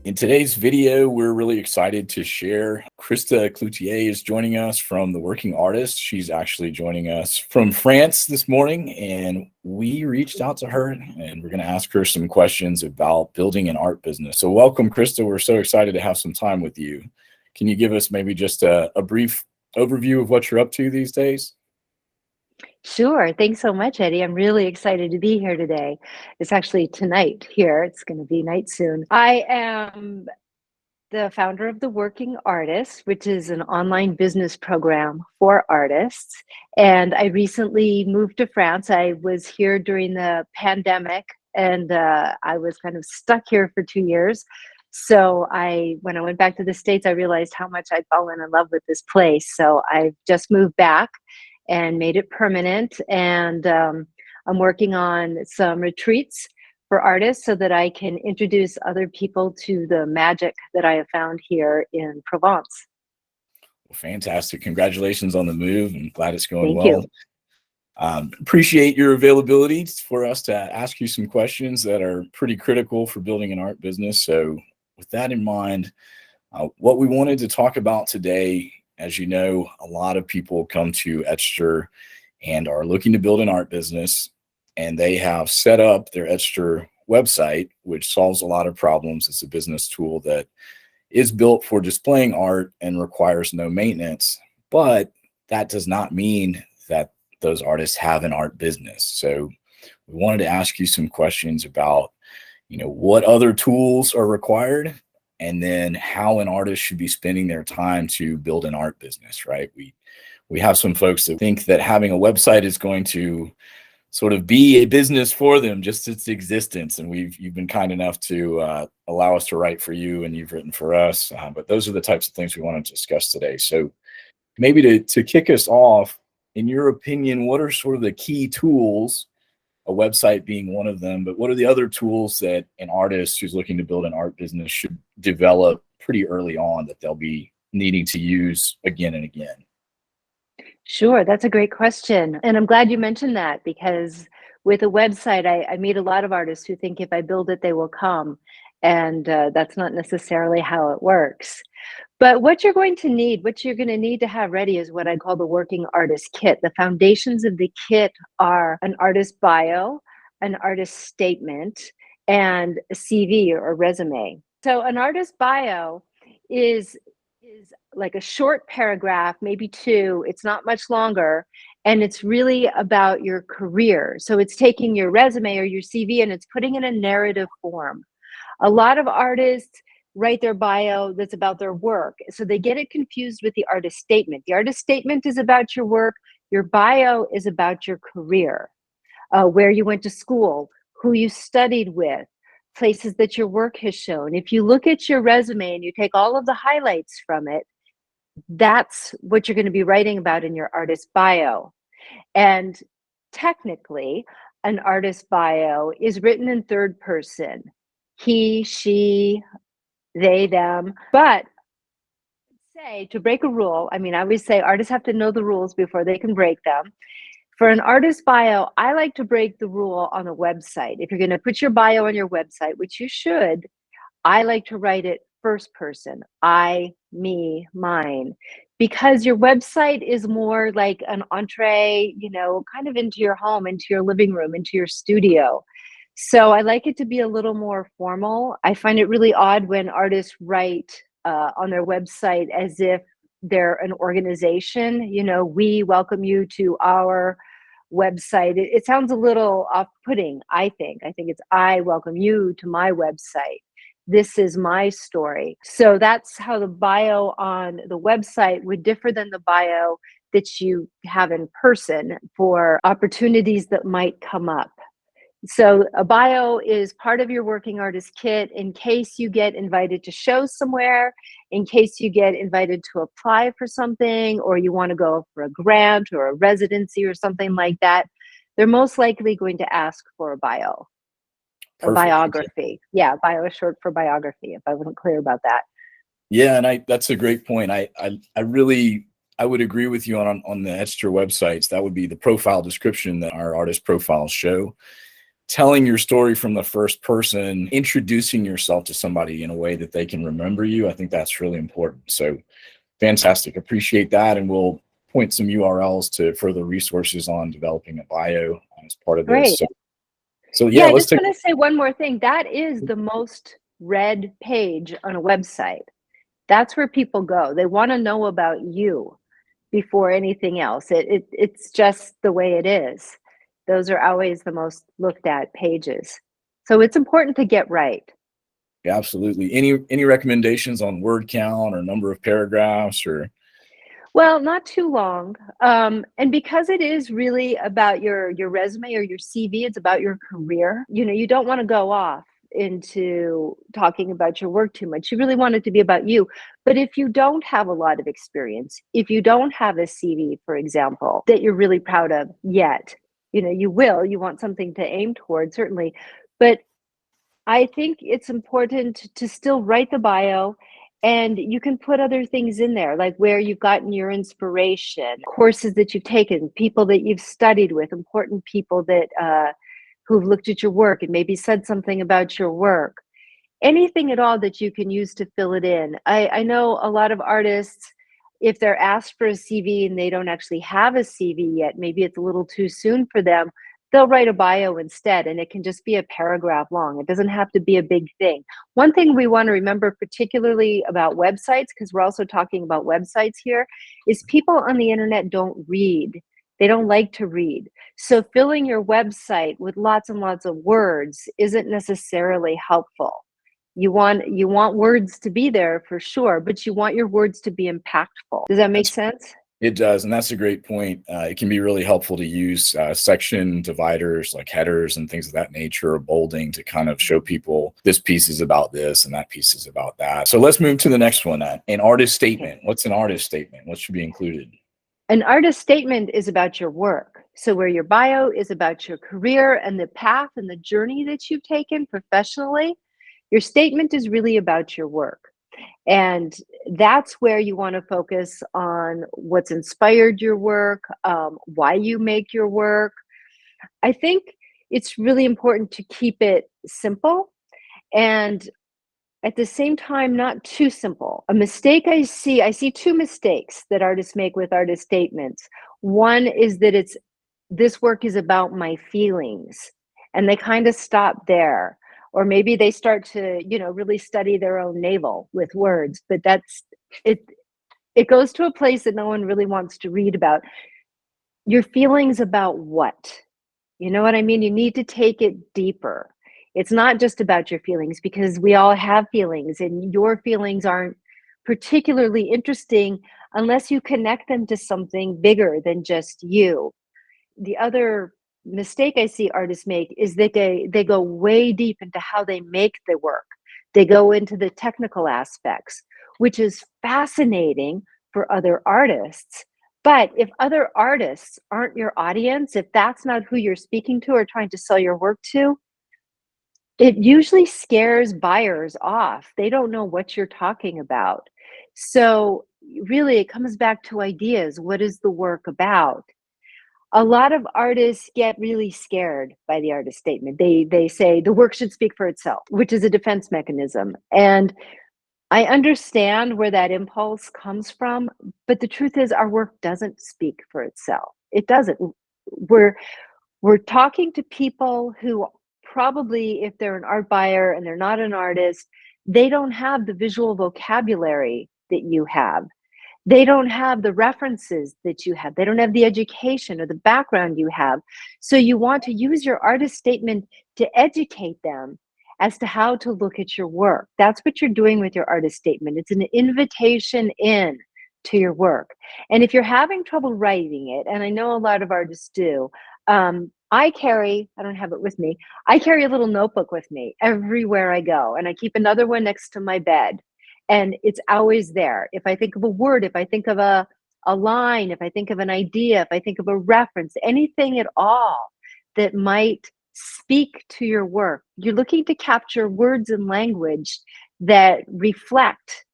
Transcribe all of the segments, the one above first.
In today's video, we're really excited to share Crista Cloutier is joining us from The Working Artist. She's actually joining us from France this morning, and we reached out to her and we're going to ask her some questions about building an art business. So welcome, Crista. We're so excited to have some time with you. Can you give us maybe just a brief overview of what you're up to these days? Sure. Thanks so much, Eddie. I'm really excited to be here today. It's actually tonight here. It's going to be night soon. I am the founder of The Working Artist, which is an online business program for artists. And I recently moved to France. I was here during the pandemic, and I was kind of stuck here for 2 years. So when I went back to the States, I realized how much I'd fallen in love with this place. So I've just moved back and made it permanent. And I'm working on some retreats for artists so that I can introduce other people to the magic that I have found here in Provence. Well, fantastic. Congratulations on the move. I'm glad it's going Thank well. you. Appreciate your availability for us to ask you some questions that are pretty critical for building an art business. So with that in mind, what we wanted to talk about today, as you know, a lot of people come to ETChster and are looking to build an art business, and they have set up their ETChster website, which solves a lot of problems. It's a business tool that is built for displaying art and requires no maintenance, but that does not mean that those artists have an art business. So we wanted to ask you some questions about, what other tools are required, and then how an artist should be spending their time to build an art business, right? We have some folks that think that having a website is going to sort of be a business for them, just its existence. And you've been kind enough to allow us to write for you, and you've written for us. But those are the types of things we want to discuss today. So maybe to kick us off, in your opinion, what are sort of the key tools, a website being one of them, but what are the other tools that an artist who's looking to build an art business should develop pretty early on that they'll be needing to use again and again? Sure, that's a great question. And I'm glad you mentioned that, because with a website, I meet a lot of artists who think if I build it, they will come. And that's not necessarily how it works. But what you're going to need to have ready is what I call the working artist kit. The foundations of the kit are an artist bio, an artist statement, and a CV or resume. So an artist bio is like a short paragraph, maybe two. It's not much longer, and it's really about your career. So it's taking your resume or your CV and it's putting it in narrative form. A lot of artists write their bio that's about their work, so they get it confused with the artist statement. The artist statement is about your work. Your bio is about your career, where you went to school, who you studied with, places that your work has shown. If you look at your resume and you take all of the highlights from it, that's what you're going to be writing about in your artist bio. And technically, an artist bio is written in third person: he, she, they, them. But to break a rule, I always say artists have to know the rules before they can break them. For an artist bio, I like to break the rule on a website. If you're going to put your bio on your website, which you should, I like to write it first person: I, me, mine. Because your website is more like an entree, kind of into your home, into your living room, into your studio. So I like it to be a little more formal. I find it really odd when artists write on their website as if they're an organization. We welcome you to our website. It sounds a little off-putting, I think. I think it's, I welcome you to my website. This is my story. So that's how the bio on the website would differ than the bio that you have in person for opportunities that might come up. So a bio is part of your working artist kit in case you get invited to show somewhere, in case you get invited to apply for something, or you want to go for a grant or a residency or something like that. They're most likely going to ask for a bio. Or biography. Yeah, bio is short for biography, if I wasn't clear about that. Yeah, and that's a great point. I would agree with you on the ETChster websites. That would be the profile description that our artist profiles show. telling your story from the first person, introducing yourself to somebody in a way that they can remember you, I think that's really important. So fantastic. Appreciate that. And we'll point some URLs to further resources on developing a bio as part of this. Great. So Yeah, yeah, I let's just take. want to say one more thing. That is the most read page on a website. That's where people go. They want to know about you before anything else. It's just the way it is. Those are always the most looked at pages. So it's important to get right. Yeah, absolutely. Any recommendations on word count or number of paragraphs or? Well, not too long. And because it is really about your resume or your CV, it's about your career. You know, you don't want to go off into talking about your work too much. You really want it to be about you. But if you don't have a lot of experience, if you don't have a CV, for example, that you're really proud of yet, you know, you want something to aim toward, certainly. But I think it's important to still write the bio, and you can put other things in there, like where you've gotten your inspiration, courses that you've taken, people that you've studied with, important people that who've looked at your work and maybe said something about your work. Anything at all that you can use to fill it in. I know a lot of artists, if they're asked for a CV and they don't actually have a CV yet, maybe it's a little too soon for them, they'll write a bio instead, and it can just be a paragraph long. It doesn't have to be a big thing. One thing we want to remember, particularly about websites, because we're also talking about websites here, is people on the internet don't read. They don't like to read. So filling your website with lots and lots of words isn't necessarily helpful. You want words to be there for sure, but you want your words to be impactful. Does that make sense? It does, and that's a great point. It can be really helpful to use section dividers like headers and things of that nature, or bolding, to kind of show people this piece is about this and that piece is about that. So let's move to the next one. An artist statement. What's an artist statement? What should be included? An artist statement is about your work. So where your bio is about your career and the path and the journey that you've taken professionally, your statement is really about your work. And that's where you want to focus on what's inspired your work, why you make your work. I think it's really important to keep it simple and at the same time not too simple. A mistake I see two mistakes that artists make with artist statements. One is that this work is about my feelings, and they kind of stop there. Or maybe they start to, really study their own navel with words, but that's it. It goes to a place that no one really wants to read about. Your feelings about what? You know what I mean? You need to take it deeper. It's not just about your feelings, because we all have feelings, and your feelings aren't particularly interesting unless you connect them to something bigger than just you. The other mistake I see artists make is they go way deep into how they make the work. They go into the technical aspects, which is fascinating for other artists. But if other artists aren't your audience, if that's not who you're speaking to or trying to sell your work to, it usually scares buyers off. They don't know what you're talking about. So really, it comes back to ideas. What is the work about? A lot of artists get really scared by the artist statement. They say the work should speak for itself, which is a defense mechanism. And I understand where that impulse comes from, but the truth is our work doesn't speak for itself. It doesn't. We're talking to people who probably, if they're an art buyer and they're not an artist, they don't have the visual vocabulary that you have. They don't have the references that you have. They don't have the education or the background you have. So you want to use your artist statement to educate them as to how to look at your work. That's what you're doing with your artist statement. It's an invitation in to your work. And if you're having trouble writing it, and I know a lot of artists do, I don't have it with me, I carry a little notebook with me everywhere I go, and I keep another one next to my bed. And it's always there. If I think of a word, if I think of a line, if I think of an idea, if I think of a reference, anything at all that might speak to your work, you're looking to capture words and language that reflect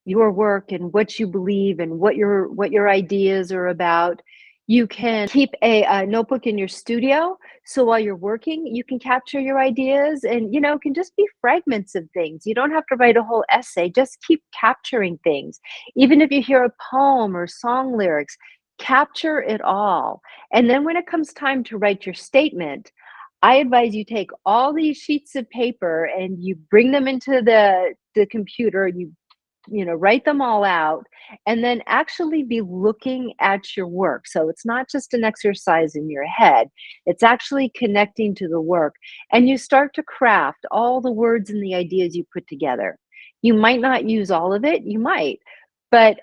your work and what you believe and what your ideas are about. You can keep a notebook in your studio, so while you're working, you can capture your ideas and, it can just be fragments of things. You don't have to write a whole essay, just keep capturing things. Even if you hear a poem or song lyrics, capture it all. And then when it comes time to write your statement, I advise you take all these sheets of paper and you bring them into the computer, write them all out, and then actually be looking at your work. So it's not just an exercise in your head, it's actually connecting to the work. And you start to craft all the words and the ideas you put together. You might not use all of it, you might, but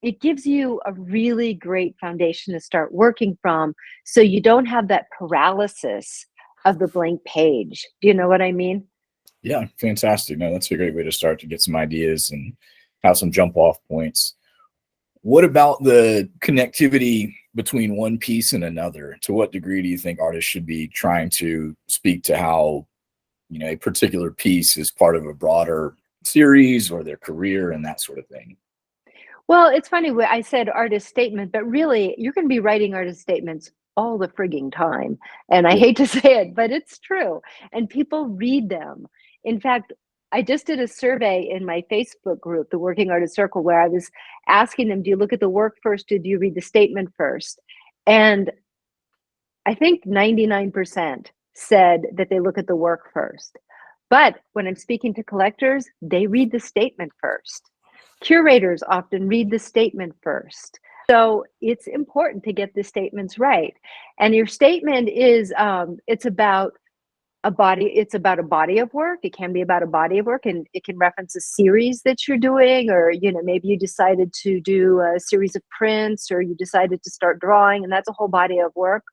it gives you a really great foundation to start working from, so you don't have that paralysis of the blank page. Do you know what I mean? Yeah, fantastic. No, that's a great way to start to get some ideas and have some jump off points. What about the connectivity between one piece and another? To what degree do you think artists should be trying to speak to how, a particular piece is part of a broader series or their career and that sort of thing? Well, it's funny, I said artist statement, but really, you're going to be writing artist statements all the frigging time. And I Yeah. hate to say it, but it's true. And people read them. In fact, I just did a survey in my Facebook group, the Working Artist Circle, where I was asking them, do you look at the work first or do you read the statement first? And I think 99% said that they look at the work first. But when I'm speaking to collectors, they read the statement first. Curators often read the statement first. So it's important to get the statements right. And your statement is, it's about a body of work. It can be about a body of work, and it can reference a series that you're doing, or maybe you decided to do a series of prints, or you decided to start drawing, and that's a whole body of work.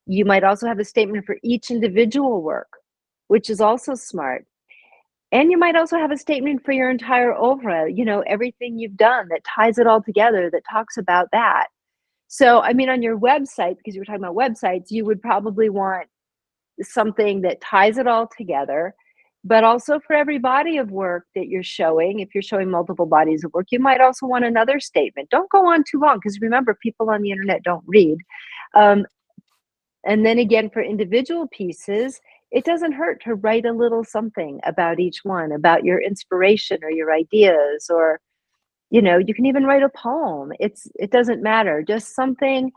You might also have a statement for each individual work, which is also smart. And you might also have a statement for your entire oeuvre, everything you've done that ties it all together, that talks about that. So, I mean, on your website, because you were talking about websites, you would probably want something that ties it all together. But also for every body of work that you're showing, if you're showing multiple bodies of work, you might also want another statement. Don't go on too long, because remember, people on the internet don't read. Um, and then again, for individual pieces, it doesn't hurt to write a little something about each one, about your inspiration or your ideas, or, you can even write a poem. It doesn't matter. Just something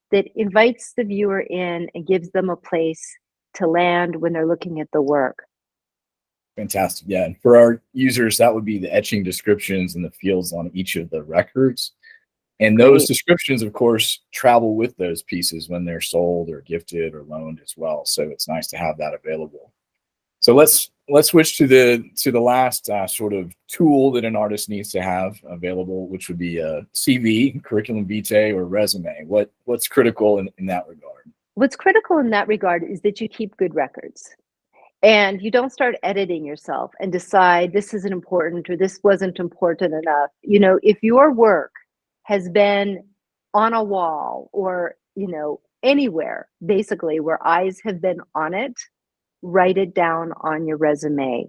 that invites the viewer in and gives them a place to land when they're looking at the work. Fantastic. Yeah. And for our users, that would be the etching descriptions and the fields on each of the records. And those Great. descriptions, of course, travel with those pieces when they're sold or gifted or loaned as well. So it's nice to have that available. So let's switch to the last sort of tool that an artist needs to have available, which would be a CV, curriculum vitae, or resume. What's critical in that regard? What's critical in that regard is that you keep good records. And you don't start editing yourself and decide this isn't important or this wasn't important enough. If your work has been on a wall or, anywhere basically where eyes have been on it, write it down on your resume.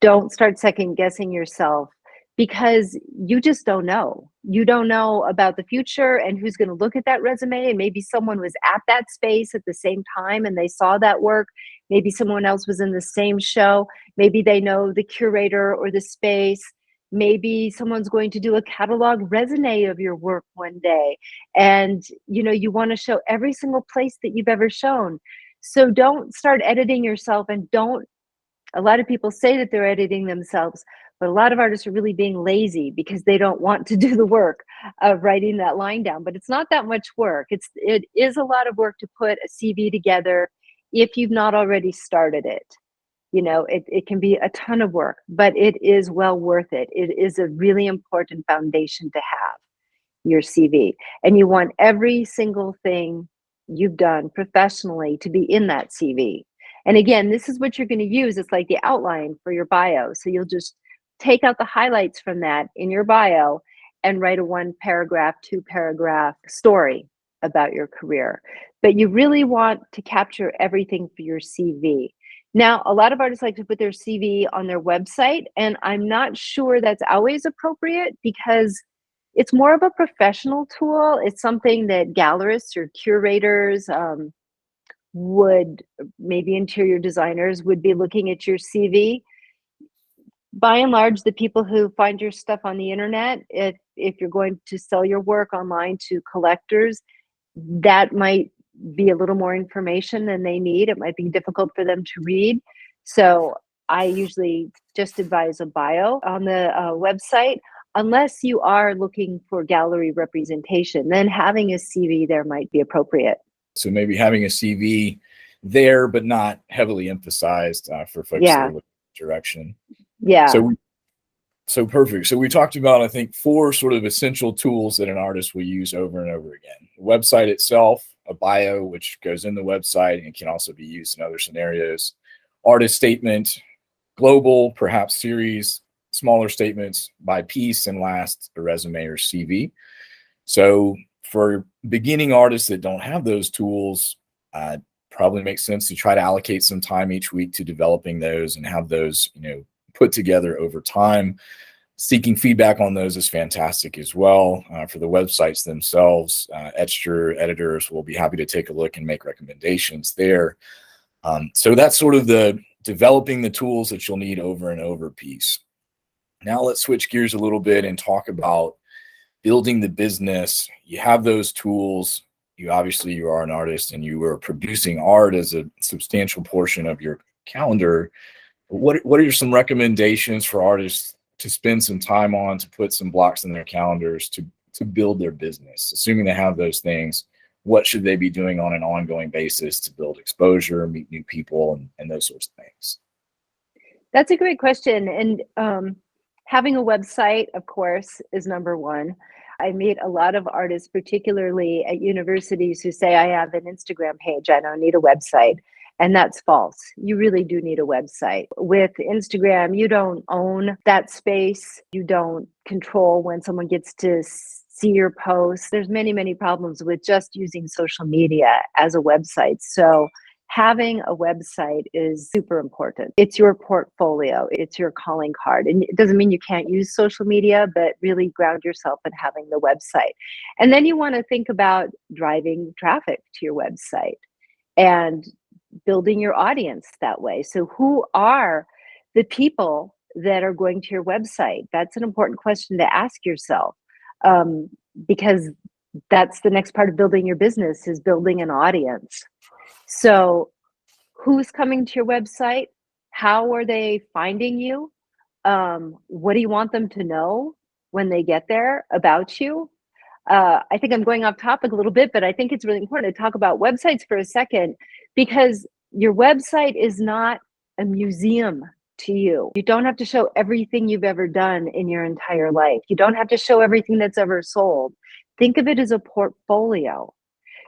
Don't start second guessing yourself, because you just don't know. You don't know about the future and who's going to look at that resume. And maybe someone was at that space at the same time and they saw that work. Maybe someone else was in the same show. Maybe they know the curator or the space. Maybe someone's going to do a catalog resume of your work one day. And, you want to show every single place that you've ever shown. So don't start editing yourself, and don't. A lot of people say that they're editing themselves, but a lot of artists are really being lazy because they don't want to do the work of writing that line down. But it's not that much work. It is a lot of work to put a CV together if you've not already started it. It can be a ton of work, but it is well worth it. It is a really important foundation to have, your CV. And you want every single thing you've done professionally to be in that CV. And again, this is what you're going to use. It's like the outline for your bio. So you'll just take out the highlights from that in your bio and write a 1-paragraph, 2-paragraph story about your career. But you really want to capture everything for your CV. Now, a lot of artists like to put their CV on their website, and I'm not sure that's always appropriate, because It's more of a professional tool. It's something that gallerists or curators would, maybe interior designers would be looking at your CV. By and large, the people who find your stuff on the internet, if you're going to sell your work online to collectors, that might be a little more information than they need. It might be difficult for them to read. So I usually just advise a bio on the website, unless you are looking for gallery representation. Then having a CV there might be appropriate. So maybe having a CV there, but not heavily emphasized for folks that are looking at direction. Yeah. So perfect. So we talked about, I think, 4 sort of essential tools that an artist will use over and over again. The website itself, a bio, which goes in the website and can also be used in other scenarios, artist statement, global, perhaps series, smaller statements by piece, and last, a resume or CV. So for beginning artists that don't have those tools, probably makes sense to try to allocate some time each week to developing those and have those, put together over time. Seeking feedback on those is fantastic as well. For the websites themselves, ETChster editors will be happy to take a look and make recommendations there. So that's sort of the developing the tools that you'll need over and over piece. Now let's switch gears a little bit and talk about building the business. You have those tools. You are an artist and you are producing art as a substantial portion of your calendar. What are some recommendations for artists to spend some time on, to put some blocks in their calendars to build their business? Assuming they have those things, what should they be doing on an ongoing basis to build exposure, meet new people, and those sorts of things? That's a great question. And having a website, of course, is number one. I meet a lot of artists, particularly at universities, who say, I have an Instagram page, I don't need a website. And that's false. You really do need a website. With Instagram, you don't own that space. You don't control when someone gets to see your posts. There's many, many problems with just using social media as a website. So having a website is super important. It's your portfolio. It's your calling card. And it doesn't mean you can't use social media, but really ground yourself in having the website. And then you want to think about driving traffic to your website and building your audience that way. So who are the people that are going to your website? That's an important question to ask yourself, because that's the next part of building your business, is building an audience. So who's coming to your website? How are they finding you? What do you want them to know when they get there about you? I think I'm going off topic a little bit, but I think it's really important to talk about websites for a second, because your website is not a museum to you. You don't have to show everything you've ever done in your entire life. You don't have to show everything that's ever sold. Think of it as a portfolio.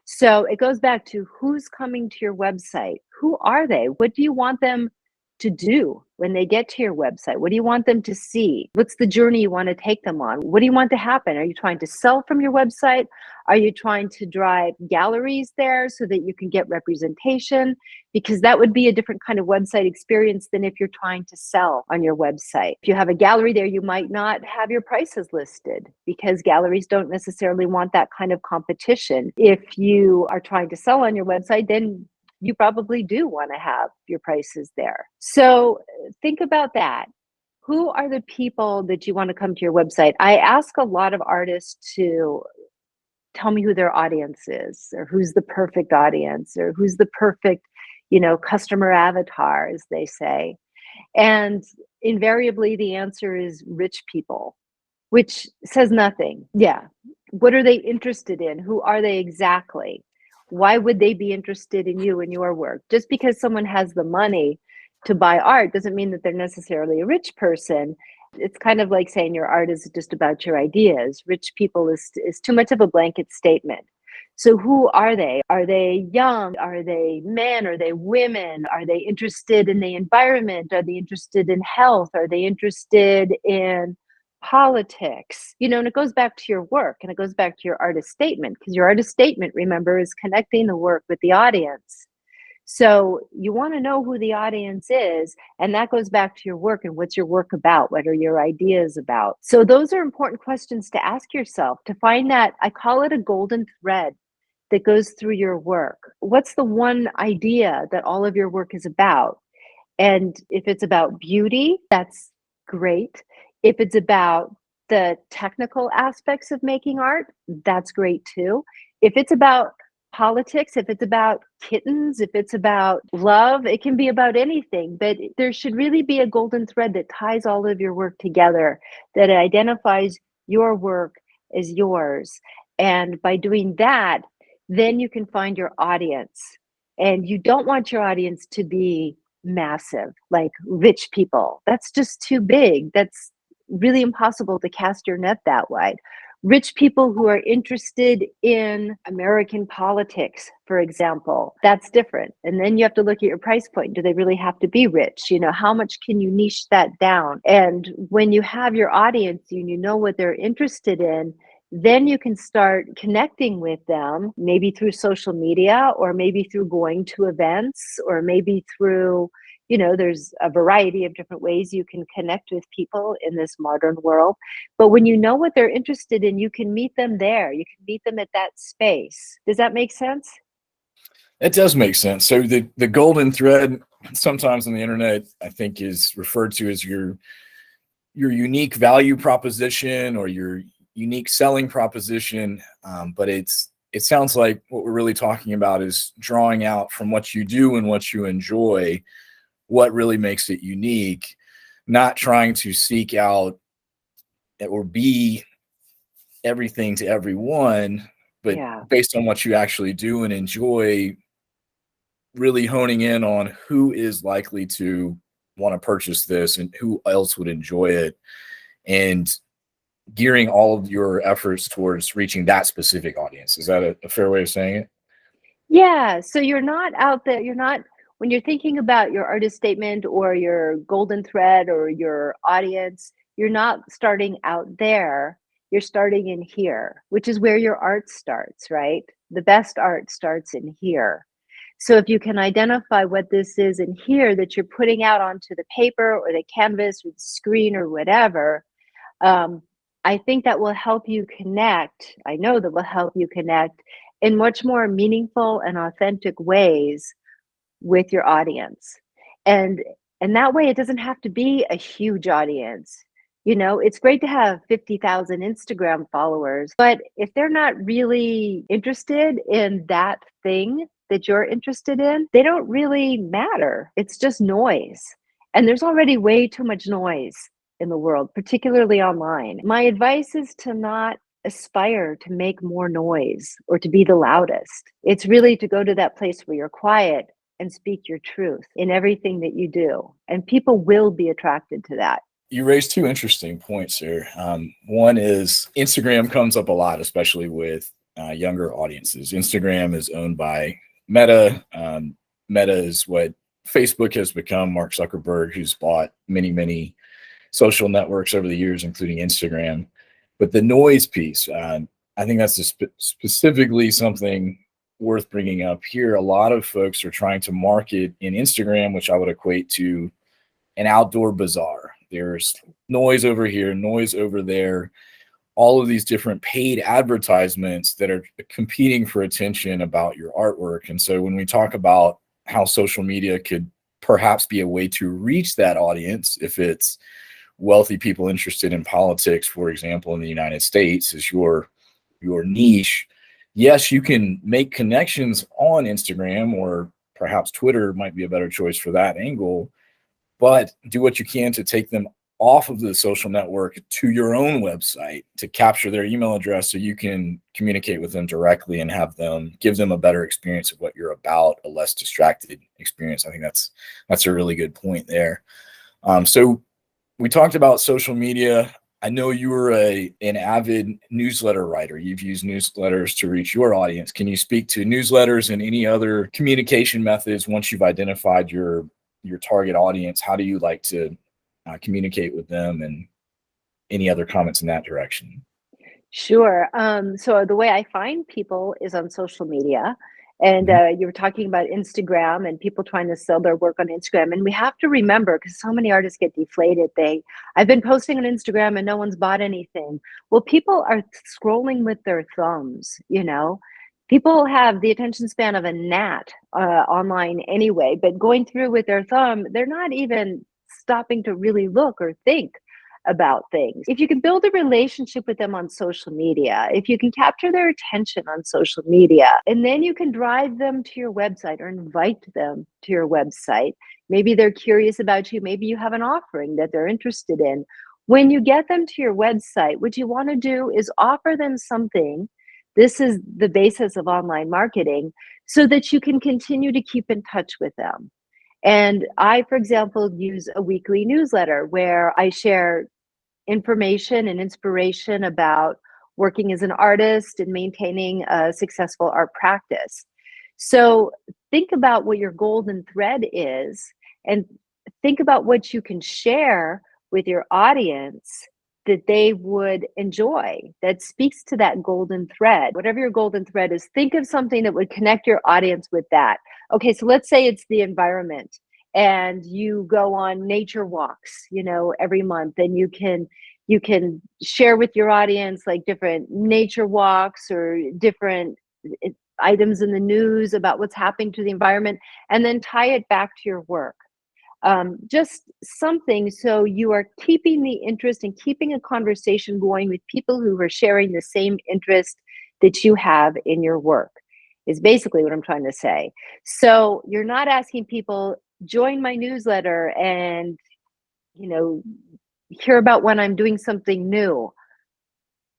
So it goes back to who's coming to your website. Who are they? What do you want them to do when they get to your website? What do you want them to see? What's the journey you want to take them on? What do you want to happen? Are you trying to sell from your website? Are you trying to drive galleries there so that you can get representation? Because that would be a different kind of website experience than if you're trying to sell on your website. If you have a gallery there, you might not have your prices listed, because galleries don't necessarily want that kind of competition. If you are trying to sell on your website, then you probably do want to have your prices there. So think about that. Who are the people that you want to come to your website? I ask a lot of artists to tell me who their audience is, or who's the perfect audience, or who's the perfect, customer avatar, as they say. And invariably the answer is rich people, which says nothing. Yeah. What are they interested in? Who are they exactly? Why would they be interested in you and your work? Just because someone has the money to buy art doesn't mean that they're necessarily a rich person. It's kind of like saying your art is just about your ideas. Rich people is too much of a blanket statement. So who are they? Are they young? Are they men? Are they women? Are they interested in the environment? Are they interested in health? Are they interested in politics? And it goes back to your work, and it goes back to your artist statement, because your artist statement, remember, is connecting the work with the audience. So you want to know who the audience is, and that goes back to your work and what's your work about? What are your ideas about? So those are important questions to ask yourself to find that, I call it a golden thread that goes through your work. What's the one idea that all of your work is about? And if it's about beauty, that's great. If it's about the technical aspects of making art, that's great too. If it's about politics, if it's about kittens, if it's about love, it can be about anything. But there should really be a golden thread that ties all of your work together, that identifies your work as yours. And by doing that, then you can find your audience. And you don't want your audience to be massive, like rich people. That's just too big. That's really impossible to cast your net that wide. Rich people who are interested in American politics, for example, that's different. And then you have to look at your price point. Do they really have to be rich? You know, how much can you niche that down? And when you have your audience and you know what they're interested in, then you can start connecting with them, maybe through social media, or maybe through going to events, or maybe through, you know, there's a variety of different ways you can connect with people in this modern world. But when you know what they're interested in, you can meet them there. You can meet them at that space. Does that make sense? It does make sense. So the golden thread sometimes on the internet, I think, is referred to as your unique value proposition or your unique selling proposition. But it sounds like what we're really talking about is drawing out from what you do and what you enjoy, what really makes it unique, not trying to seek out or be everything to everyone, but Yeah. based on what you actually do and enjoy, really honing in on who is likely to want to purchase this and who else would enjoy it, and gearing all of your efforts towards reaching that specific audience. Is that a fair way of saying it? Yeah. So you're not out there, you're not, when you're thinking about your artist statement or your golden thread or your audience, you're not starting out there. You're starting in here, which is where your art starts, right? The best art starts in here. So if you can identify what this is in here that you're putting out onto the paper or the canvas or the screen or whatever, um, I think that will help you connect. I know that will help you connect in much more meaningful and authentic ways with your audience. And and that way it doesn't have to be a huge audience. You know, it's great to have 50,000 Instagram followers, but if they're not really interested in that thing that you're interested in, they don't really matter. It's just noise. And there's already way too much noise in the world, particularly online. My advice is to not aspire to make more noise or to be the loudest. It's really to go to that place where you're quiet and speak your truth in everything that you do. And people will be attracted to that. You raised two interesting points here. One is Instagram comes up a lot, especially with younger audiences. Instagram is owned by Meta. Meta is what Facebook has become. Mark Zuckerberg, who's bought many, many social networks over the years, including Instagram. But the noise piece, I think that's specifically something worth bringing up here. A lot of folks are trying to market in Instagram, which I would equate to an outdoor bazaar. There's noise over here, noise over there, all of these different paid advertisements that are competing for attention about your artwork. And so when we talk about how social media could perhaps be a way to reach that audience, if it's wealthy people interested in politics, for example, in the United States, is your niche. Yes, you can make connections on Instagram, or perhaps Twitter might be a better choice for that angle, but do what you can to take them off of the social network to your own website to capture their email address so you can communicate with them directly and give them a better experience of what you're about, a less distracted experience. I think that's a really good point there. So we talked about social media. I know you were an avid newsletter writer. You've used newsletters to reach your audience. Can you speak to newsletters and any other communication methods once you've identified your target audience? How do you like to communicate with them, and any other comments in that direction? Sure. So the way I find people is on social media. And you were talking about Instagram and people trying to sell their work on Instagram. And we have to remember, because so many artists get deflated, I've been posting on Instagram and no one's bought anything. Well, people are scrolling with their thumbs, you know. People have the attention span of a gnat online anyway, but going through with their thumb, they're not even stopping to really look or think about things. If you can build a relationship with them on social media, if you can capture their attention on social media, and then you can drive them to your website or invite them to your website. Maybe they're curious about you. Maybe you have an offering that they're interested in. When you get them to your website, what you want to do is offer them something. This is the basis of online marketing, so that you can continue to keep in touch with them. And I, for example, use a weekly newsletter where I share information and inspiration about working as an artist and maintaining a successful art practice. So think about what your golden thread is, and think about what you can share with your audience that they would enjoy, that speaks to that golden thread. Whatever your golden thread is, think of something that would connect your audience with that. Okay, so let's say it's the environment, and you go on nature walks, you know, every month, and you can share with your audience like different nature walks or different items in the news about what's happening to the environment, and then tie it back to your work. Just something so you are keeping the interest and keeping a conversation going with people who are sharing the same interest that you have in your work, is basically what I'm trying to say. So you're not asking people, join my newsletter and, you know, hear about when I'm doing something new.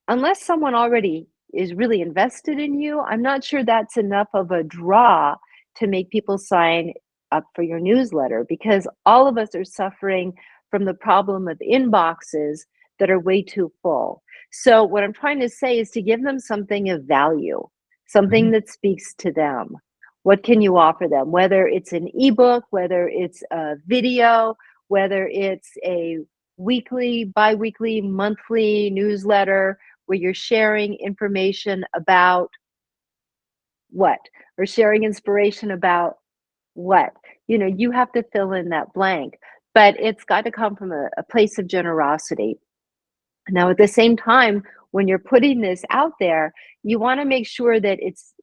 Unless someone already is really invested in you, I'm not sure that's enough of a draw to make people sign up for your newsletter, because all of us are suffering from the problem of inboxes that are way too full. So what I'm trying to say is to give them something of value, something that speaks to them. What can you offer them? Whether it's an ebook, whether it's a video, whether it's a weekly, bi-weekly, monthly newsletter where you're sharing information about what, or sharing inspiration about what. You know, you have to fill in that blank, but it's got to come from a place of generosity. Now, at the same time, when you're putting this out there, you want to make sure that it's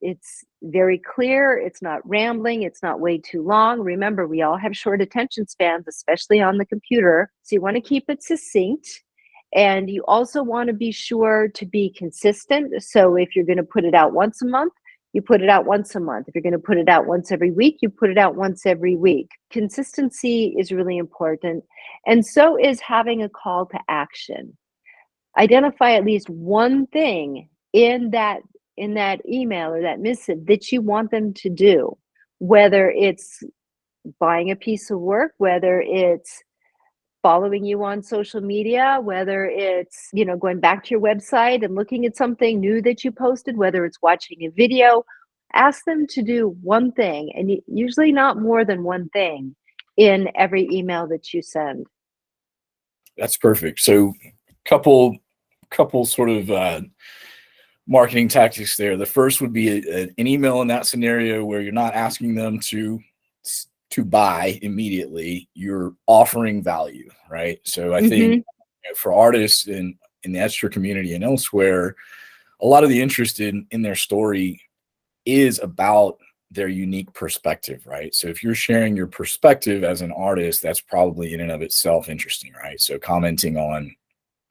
very clear, it's not rambling, it's not way too long. Remember, we all have short attention spans, especially on the computer. So you want to keep it succinct, and you also want to be sure to be consistent. So if you're going to put it out once a month, you put it out once a month. If you're going to put it out once every week, you put it out once every week. Consistency is really important, and so is having a call to action. Identify at least one thing in that email or that missive that you want them to do, whether it's buying a piece of work, whether it's following you on social media, whether it's, you know, going back to your website and looking at something new that you posted, whether it's watching a video. Ask them to do one thing, and usually not more than one thing, in every email that you send. That's perfect. So couple sort of marketing tactics there. The first would be an email in that scenario where you're not asking them to buy immediately. You're offering value, right? So I think for artists in the ETChster community and elsewhere, a lot of the interest in their story is about their unique perspective, right? So if you're sharing your perspective as an artist, that's probably in and of itself interesting, right? So commenting on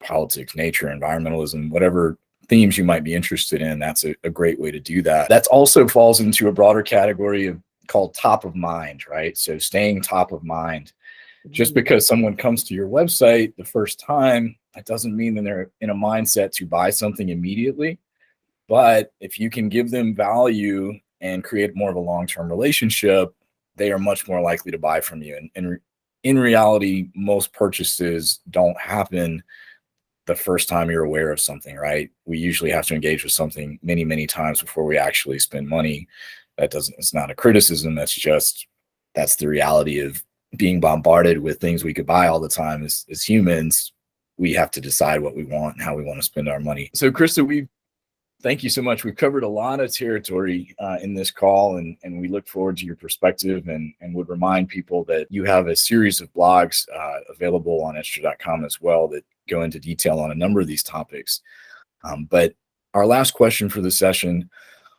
politics, nature, environmentalism, whatever themes you might be interested in, that's a great way to do that. That also falls into a broader category called top of mind, right? So staying top of mind. Just because someone comes to your website the first time, that doesn't mean that they're in a mindset to buy something immediately. But if you can give them value and create more of a long-term relationship, they are much more likely to buy from you. And in reality, most purchases don't happen the first time you're aware of something, right? We usually have to engage with something many, many times before we actually spend money. It's not a criticism. That's the reality of being bombarded with things we could buy all the time. As humans, we have to decide what we want and how we want to spend our money. So Crista, Thank you so much. We've covered a lot of territory in this call, and we look forward to your perspective, and would remind people that you have a series of blogs available on ETChster.com as well that go into detail on a number of these topics. But our last question for the session,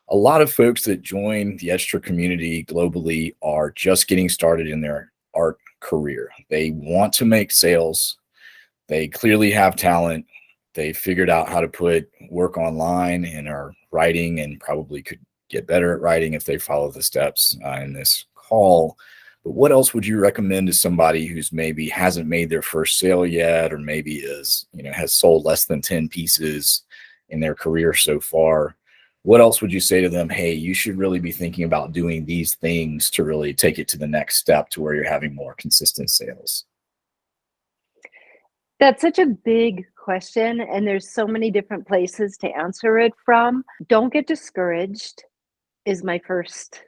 a lot of folks that join the ETChster community globally are just getting started in their art career. They want to make sales. They clearly have talent. They figured out how to put work online and are writing, and probably could get better at writing if they follow the steps in this call. But what else would you recommend to somebody who's maybe hasn't made their first sale yet, or maybe has sold less than 10 pieces in their career so far? What else would you say to them? Hey, you should really be thinking about doing these things to really take it to the next step to where you're having more consistent sales. That's such a big question, and there's so many different places to answer it from. Don't get discouraged is my first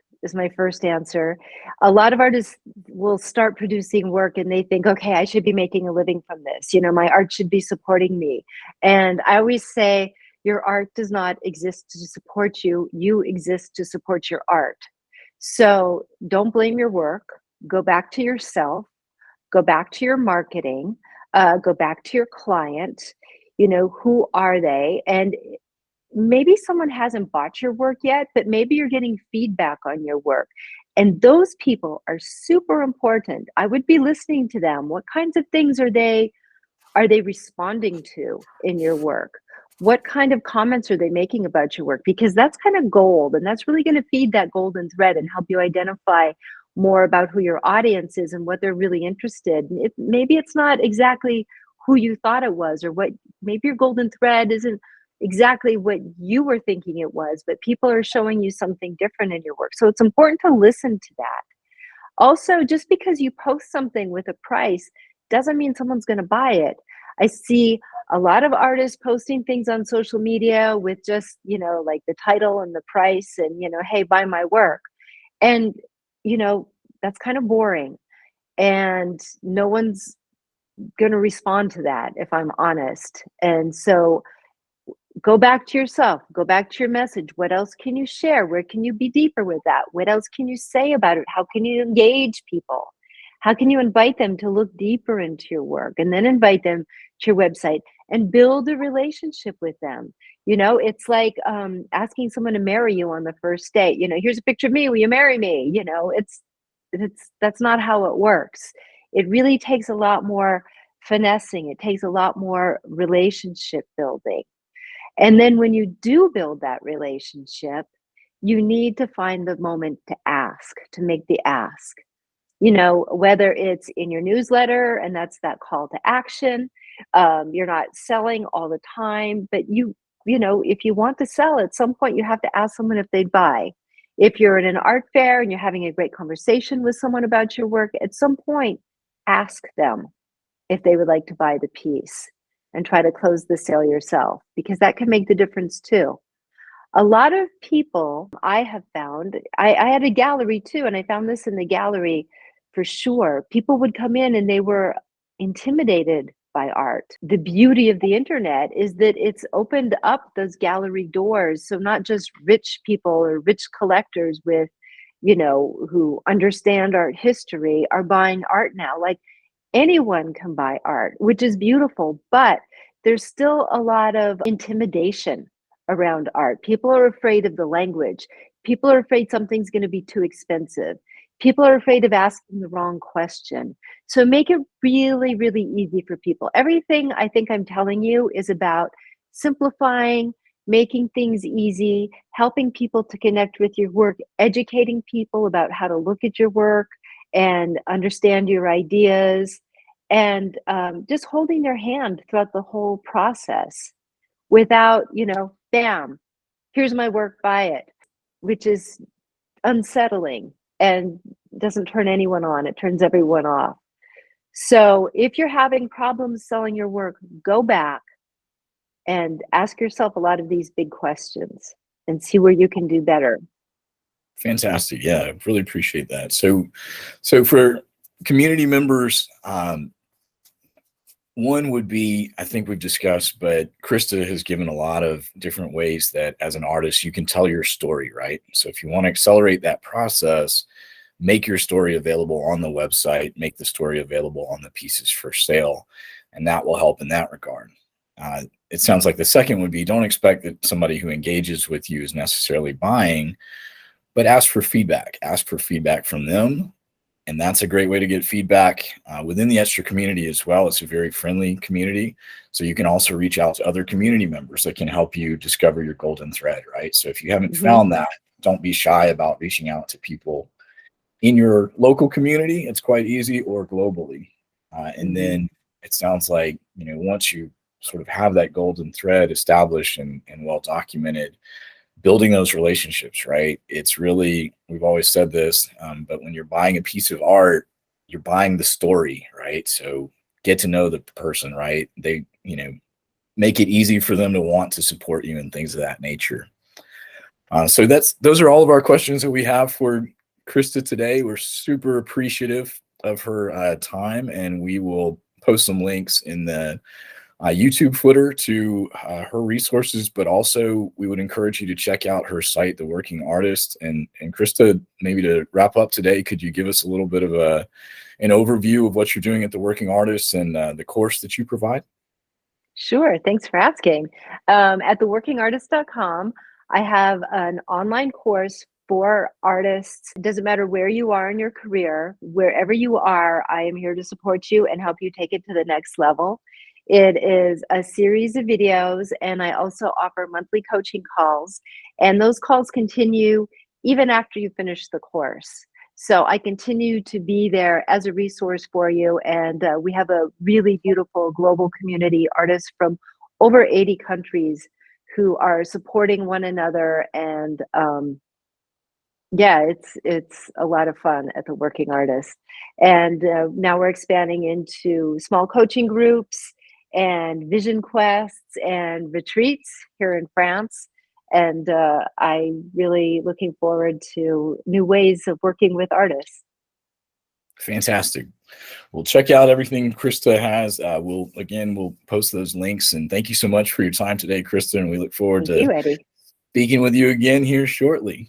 answer. A lot of artists will start producing work and they think, okay, I should be making a living from this. My art should be supporting me. And I always say, your art does not exist to support you. You exist to support your art. So don't blame your work. Go back to yourself. Go back to your marketing. Go back to your client. Who are they? And maybe someone hasn't bought your work yet, but maybe you're getting feedback on your work. And those people are super important. I would be listening to them. What kinds of things are they responding to in your work? What kind of comments are they making about your work? Because that's kind of gold, and that's really going to feed that golden thread and help you identify more about who your audience is and what they're really interested in. Maybe it's not exactly who you thought it was, or maybe your golden thread isn't exactly what you were thinking it was, but people are showing you something different in your work. So it's important to listen to that. Also, just because you post something with a price doesn't mean someone's going to buy it. I see a lot of artists posting things on social media with just, like the title and the price and, hey, buy my work. And, that's kind of boring. And no one's going to respond to that, if I'm honest. And so go back to yourself, go back to your message. What else can you share? Where can you be deeper with that? What else can you say about it? How can you engage people? How can you invite them to look deeper into your work, and then invite them to your website and build a relationship with them? It's like asking someone to marry you on the first date. Here's a picture of me. Will you marry me? That's not how it works. It really takes a lot more finessing. It takes a lot more relationship building. And then when you do build that relationship, you need to find the moment to make the ask. Whether it's in your newsletter, and that's that call to action. You're not selling all the time, but if you want to sell, at some point you have to ask someone if they'd buy. If you're in an art fair and you're having a great conversation with someone about your work, at some point, ask them if they would like to buy the piece, and try to close the sale yourself, because that can make the difference too. A lot of people I have found, I had a gallery too, and I found this in the gallery for sure. People would come in and they were intimidated by art. The beauty of the internet is that it's opened up those gallery doors. So not just rich people or rich collectors with, who understand art history are buying art now. Like, anyone can buy art, which is beautiful, but there's still a lot of intimidation around art. People are afraid of the language. People are afraid something's going to be too expensive. People are afraid of asking the wrong question. So make it really, really easy for people. Everything I think I'm telling you is about simplifying, making things easy, helping people to connect with your work, educating people about how to look at your work and understand your ideas, and just holding their hand throughout the whole process without, bam, here's my work, buy it, which is unsettling and doesn't turn anyone on. It turns everyone off. So if you're having problems selling your work, go back and ask yourself a lot of these big questions and see where you can do better. Fantastic. Yeah, I really appreciate that. So for community members, One would be, I think we've discussed, but Crista has given a lot of different ways that as an artist, you can tell your story, right? So if you want to accelerate that process, make your story available on the website, make the story available on the pieces for sale, and that will help in that regard. It sounds like the second would be, don't expect that somebody who engages with you is necessarily buying, but ask for feedback. Ask for feedback from them. And that's a great way to get feedback within the ETChster community as well. It's a very friendly community. So you can also reach out to other community members that can help you discover your golden thread, right? So if you haven't found that, don't be shy about reaching out to people in your local community. It's quite easy, or globally. And then it sounds like, once you sort of have that golden thread established and well documented, building those relationships, right? It's really, we've always said this, but when you're buying a piece of art, you're buying the story, right? So get to know the person, right? They, make it easy for them to want to support you and things of that nature. So those are all of our questions that we have for Crista today. We're super appreciative of her time, and we will post some links in the YouTube footer to her resources, but also we would encourage you to check out her site, The Working Artist. And Crista, maybe to wrap up today, could you give us a little bit of an overview of what you're doing at The Working Artist and the course that you provide? Sure, thanks for asking. At theworkingartist.com, I have an online course for artists. It doesn't matter where you are in your career, wherever you are, I am here to support you and help you take it to the next level. It is a series of videos, and I also offer monthly coaching calls, and those calls continue even after you finish the course. So I continue to be there as a resource for you, and we have a really beautiful global community, artists from over 80 countries who are supporting one another, and yeah, it's a lot of fun at The Working Artist. And now we're expanding into small coaching groups and vision quests and retreats here in France. And I'm really looking forward to new ways of working with artists. Fantastic. Well, check out everything Crista has. We'll post those links. And thank you so much for your time today, Crista. And we look forward Thank to you, Eddie. speaking with you again here shortly.